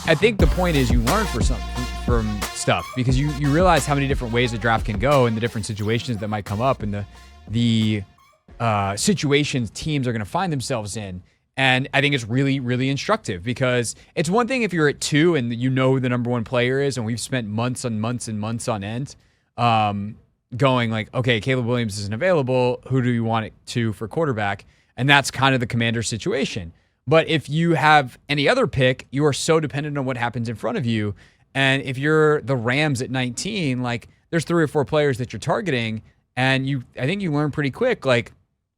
I think the point is you learn from stuff because you realize how many different ways a draft can go and the different situations that might come up and the situations teams are going to find themselves in. And I think it's really, really instructive because it's one thing if you're at 2 and you know who the number 1 player is, and we've spent months and months and months on end going like, okay, Caleb Williams isn't available. Who do you want it to for quarterback? And that's kind of the Commanders situation. But if you have any other pick, you are so dependent on what happens in front of you. And if you're the Rams at 19, like there's 3 or 4 players that you're targeting, and I think you learn pretty quick. Like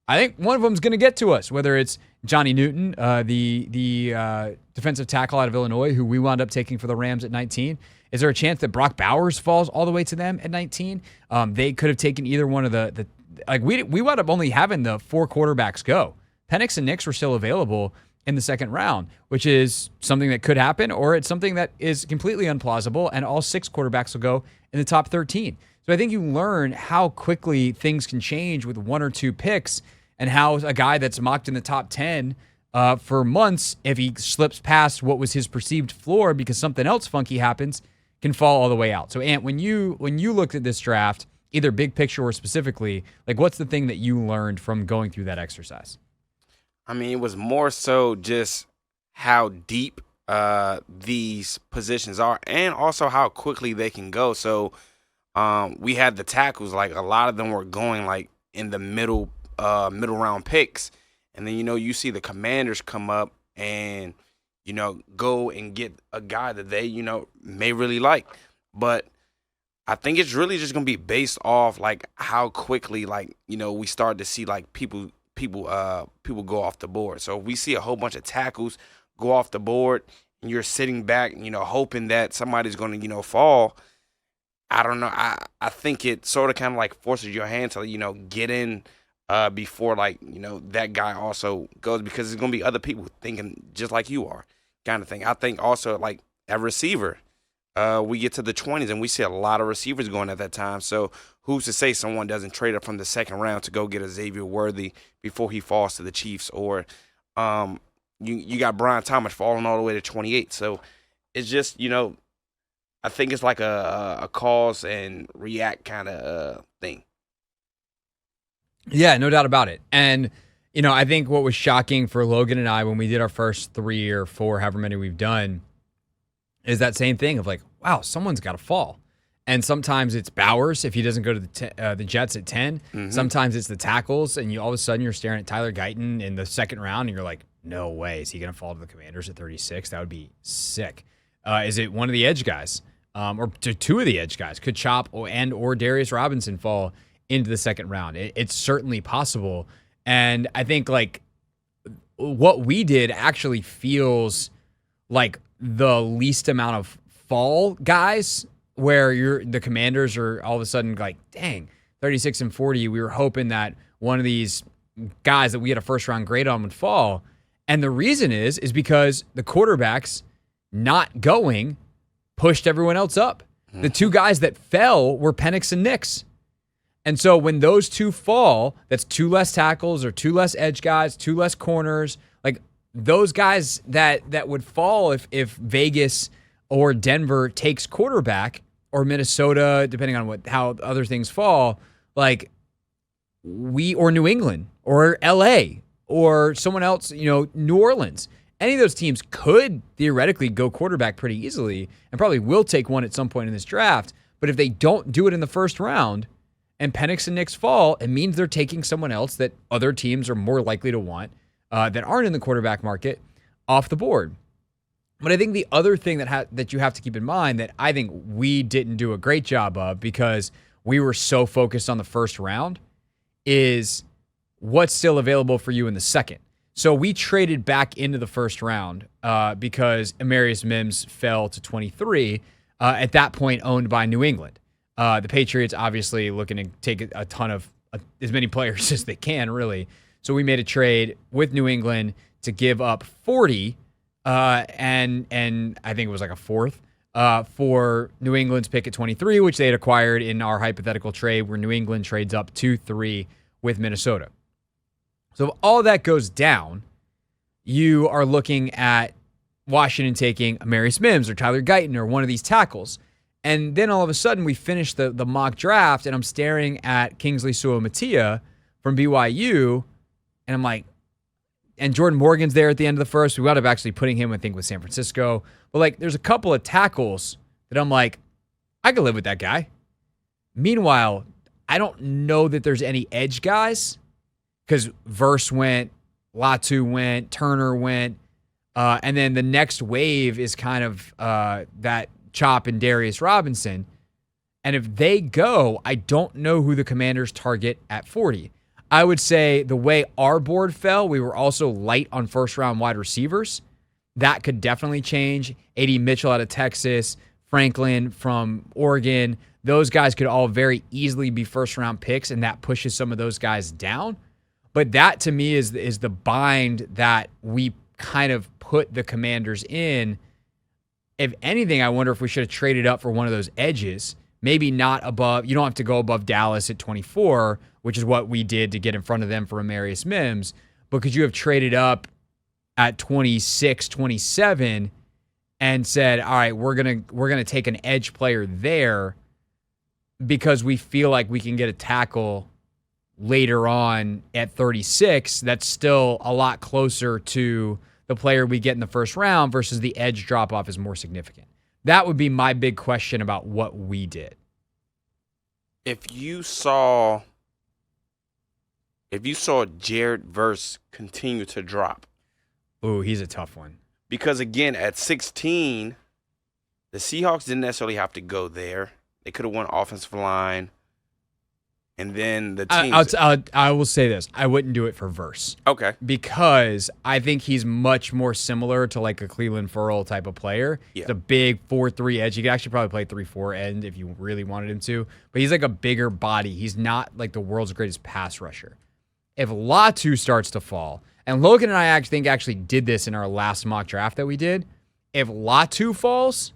I think one of them is going to get to us, whether it's Johnny Newton, the defensive tackle out of Illinois, who we wound up taking for the Rams at 19. Is there a chance that Brock Bowers falls all the way to them at 19? They could have taken either one of the like we wound up only having the 4 quarterbacks go. Penix and Nix were still available in the second round, which is something that could happen, or it's something that is completely implausible, and all 6 quarterbacks will go in the top 13. So I think you learn how quickly things can change with 1 or 2 picks, and how a guy that's mocked in the top 10 for months, if he slips past what was his perceived floor because something else funky happens, can fall all the way out. So, Ant, when you looked at this draft, either big picture or specifically, like what's the thing that you learned from going through that exercise? I mean, it was more so just how deep these positions are and also how quickly they can go. So we had the tackles, like a lot of them were going like in the middle round picks. And then, you see the Commanders come up and, go and get a guy that they, may really like. But I think it's really just going to be based off like how quickly, like, we start to see like people go off the board. So if we see a whole bunch of tackles go off the board and you're sitting back, hoping that somebody's going to, fall, I don't know. I think it sort of kind of like forces your hand to, get in before like, that guy also goes, because there's going to be other people thinking just like you are kind of thing. I think also like a receiver, we get to the 20s and we see a lot of receivers going at that time. So who's to say someone doesn't trade up from the second round to go get a Xavier Worthy before he falls to the Chiefs? Or you got Brian Thomas falling all the way to 28. So it's just, I think it's like a cause and react kind of thing. Yeah, no doubt about it. And, I think what was shocking for Logan and I when we did our first 3 or 4, however many we've done, is that same thing of like, wow, someone's got to fall. And sometimes it's Bowers if he doesn't go to the Jets at 10. Mm-hmm. Sometimes it's the tackles, and all of a sudden you're staring at Tyler Guyton in the second round, and you're like, no way. Is he going to fall to the Commanders at 36? That would be sick. Is it one of the edge guys? Or 2 of the edge guys? Could Chop or Darius Robinson fall into the second round? It's certainly possible. And I think like what we did actually feels like the least amount of fall guys, where the Commanders are all of a sudden like, dang, 36 and 40. We were hoping that one of these guys that we had a first round grade on would fall. And the reason is because the quarterbacks not going pushed everyone else up. The 2 guys that fell were Penix and Nix. And so when those 2 fall, that's 2 less tackles or 2 less edge guys, 2 less corners. Like those guys that would fall if Vegas or Denver takes quarterback, or Minnesota, depending on how other things fall, like or New England or LA or someone else, New Orleans. Any of those teams could theoretically go quarterback pretty easily and probably will take one at some point in this draft. But if they don't do it in the first round and Penix and Nix fall, it means they're taking someone else that other teams are more likely to want that aren't in the quarterback market off the board. But I think the other thing that you have to keep in mind that I think we didn't do a great job of because we were so focused on the first round is what's still available for you in the second. So we traded back into the first round because Amarius Mims fell to 23, at that point owned by New England. The Patriots obviously looking to take a ton of as many players as they can, really. So we made a trade with New England to give up 40, and I think it was like a fourth, for New England's pick at 23, which they had acquired in our hypothetical trade where New England trades up 2-3 with Minnesota. So if all that goes down, you are looking at Washington taking Amarius Mims or Tyler Guyton or one of these tackles. And then all of a sudden we finish the mock draft and I'm staring at Kingsley Suamataia from BYU and I'm like, and Jordan Morgan's there at the end of the first. We wound up actually putting him, I think, with San Francisco. But like there's a couple of tackles that I'm like, I could live with that guy. Meanwhile, I don't know that there's any edge guys because Verse went, Latu went, Turner went, and then the next wave is kind of that Chop and Darius Robinson. And if they go, I don't know who the Commanders target at 40. I would say the way our board fell, we were also light on first-round wide receivers. That could definitely change. A.D. Mitchell out of Texas, Franklin from Oregon. Those guys could all very easily be first-round picks, and that pushes some of those guys down. But that, to me, is the bind that we kind of put the Commanders in. If anything, I wonder if we should have traded up for one of those edges. Maybe not above. You don't have to go above Dallas at 24, which is what we did to get in front of them for Amarius Mims. But could you have traded up at 26, 27 and said, all right, we're gonna take an edge player there because we feel like we can get a tackle later on at 36 that's still a lot closer to the player we get in the first round versus the edge drop-off is more significant. That would be my big question about what we did. If you saw Jared Verse continue to drop. Ooh, he's a tough one. Because, again, at 16, the Seahawks didn't necessarily have to go there. They could have won offensive line. And then the teams. I will say this. I wouldn't do it for Verse. Okay. Because I think he's much more similar to like a Cleveland Ferrell type of player. Yeah. He's a big 4-3 edge. He could actually probably play 3-4 end if you really wanted him to. But he's like a bigger body. He's not like the world's greatest pass rusher. If Latu starts to fall, and Logan and I actually did this in our last mock draft that we did. If Latu falls,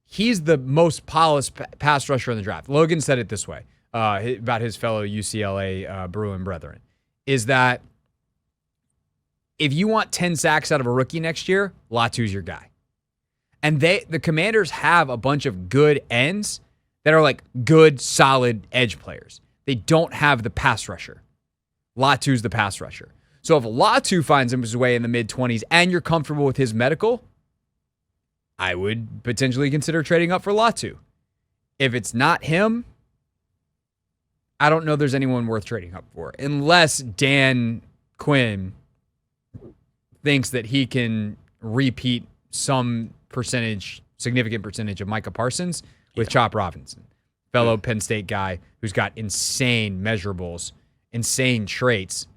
he's the most polished pass rusher in the draft. Logan said it this way. About his fellow UCLA Bruin brethren, is that if you want 10 sacks out of a rookie next year, Latu's your guy. And the Commanders have a bunch of good ends that are like good, solid edge players. They don't have the pass rusher. Latu's the pass rusher. So if Latu finds his way in the mid-20s and you're comfortable with his medical, I would potentially consider trading up for Latu. If it's not him, I don't know there's anyone worth trading up for, unless Dan Quinn thinks that he can repeat some significant percentage of Micah Parsons with Chop Robinson, fellow Penn State guy who's got insane measurables, insane traits,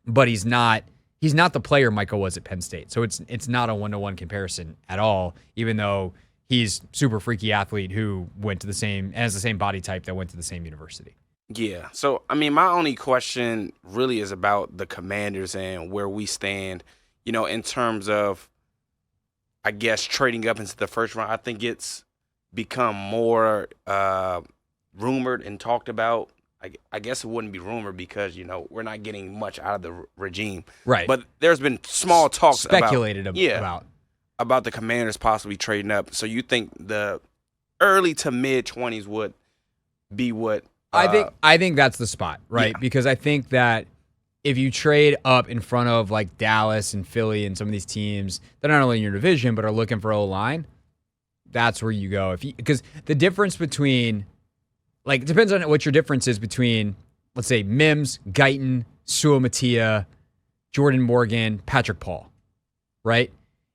but he's not the player Micah was at Penn State. So it's not a one-to-one comparison at all, even though he's super freaky athlete who has the same body type that went to the same university. Yeah. So, I mean, my only question really is about the Commanders and where we stand, in terms of, I guess, trading up into the first round. I think it's become more rumored and talked about. I guess it wouldn't be rumored because, we're not getting much out of the regime. Right. But there's been small talks speculated about the Commanders possibly trading up. So you think the early to mid-20s would be what? I think that's the spot, right? Yeah. Because I think that if you trade up in front of like Dallas and Philly and some of these teams that are not only in your division but are looking for O-line, that's where you go. Because the difference between, like, it depends on what your difference is between, let's say, Mims, Guyton, Suamataia, Jordan Morgan, Patrick Paul, right?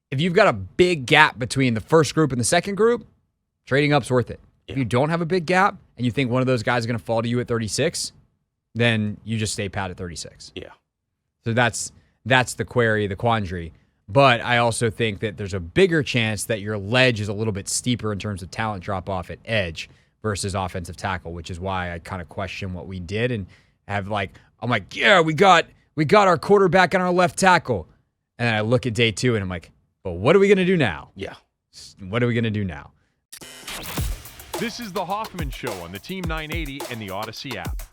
If you've got a big gap between the first group and the second group, trading up's worth it. If you don't have a big gap and you think one of those guys is going to fall to you at 36, then you just stay pat at 36. Yeah. So that's the quandary. But I also think that there's a bigger chance that your ledge is a little bit steeper in terms of talent drop-off at edge versus offensive tackle, which is why I kind of question what we did and I'm like, yeah, we got our quarterback on our left tackle. And then I look at day 2 and I'm like, but what are we going to do now? Yeah. What are we going to do now? This is the Hoffman Show on the Team 980 and the Odyssey app.